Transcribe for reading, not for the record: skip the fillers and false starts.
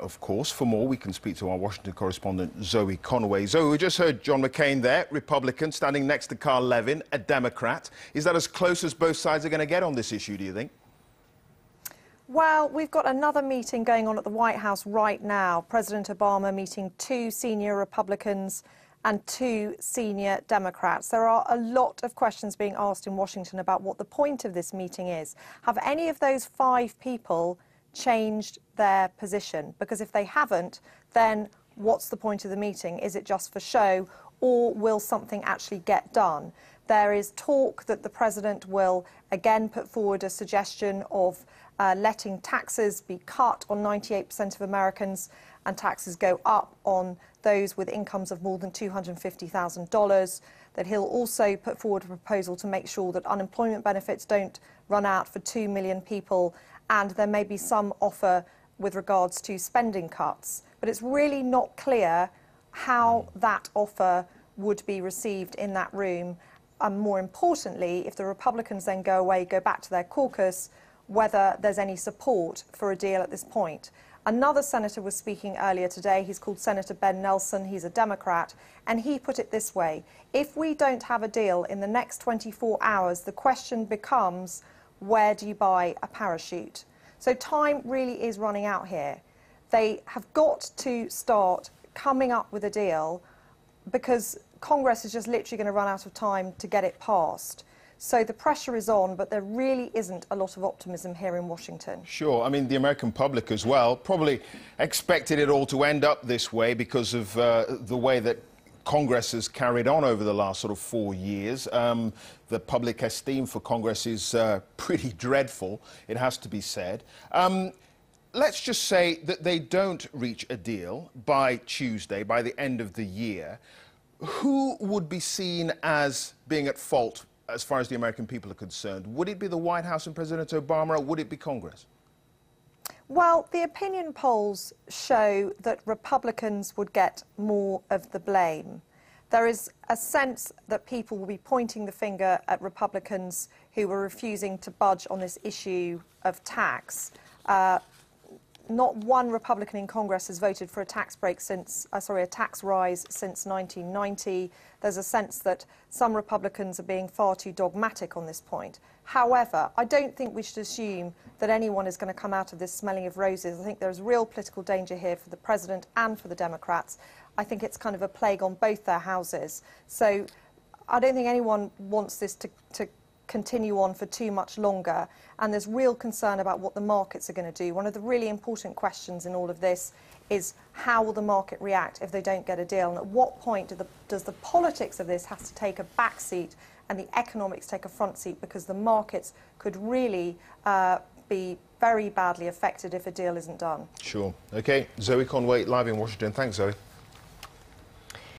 of course, for more, we can speak to our Washington correspondent, Zoe Conway. Zoe, we just heard John McCain there, Republican, standing next to Carl Levin, a Democrat. Is that as close as both sides are going to get on this issue, do you think? Well, we've got another meeting going on at the White House right now. President Obama meeting 2 senior Republicans and 2 senior Democrats. There are a lot of questions being asked in Washington about what the point of this meeting is. Have any of those 5 people changed their position? Because if they haven't, then what's the point of the meeting? Is it just for show, or will something actually get done? There is talk that the president will again put forward a suggestion of letting taxes be cut on 98% of Americans and taxes go up on those with incomes of more than $250,000, that he'll also put forward a proposal to make sure that unemployment benefits don't run out for 2 million people, and there may be some offer with regards to spending cuts. But it's really not clear how that offer would be received in that room, and more importantly, if the Republicans then go away, go back to their caucus, whether there's any support for a deal at this point. Another senator was speaking earlier today. He's called Senator Ben Nelson. He's a Democrat, and he put it this way: if we don't have a deal in the next 24 hours, the question becomes, where do you buy a parachute? So time really is running out here. They have got to start coming up with a deal, because Congress is just literally going to run out of time to get it passed. So the pressure is on, but there really isn't a lot of optimism here in Washington. Sure. I mean, the American public as well probably expected it all to end up this way because of the way that Congress has carried on over the last sort of 4 years. The public esteem for Congress is pretty dreadful, it has to be said. Let's just say that they don't reach a deal by Tuesday, by the end of the year. Who would be seen as being at fault as far as the American people are concerned? Would it be the White House and President Obama, or would it be Congress? Well, the opinion polls show that Republicans would get more of the blame. There is a sense that people will be pointing the finger at Republicans who were refusing to budge on this issue of tax. Not one Republican in Congress has voted for a tax break since, a tax rise since 1990. There's a sense that some Republicans are being far too dogmatic on this point. However, I don't think we should assume that anyone is going to come out of this smelling of roses. I think there's real political danger here for the president and for the Democrats. I think it's kind of a plague on both their houses. So I don't think anyone wants this to continue on for too much longer, and there's real concern about what the markets are going to do. One of the really important questions in all of this is, how will the market react if they don't get a deal, and at what point does the politics of this have to take a back seat and the economics take a front seat, because the markets could really be very badly affected if a deal isn't done. Sure. OK, Zoe Conway, live in Washington. Thanks, Zoe.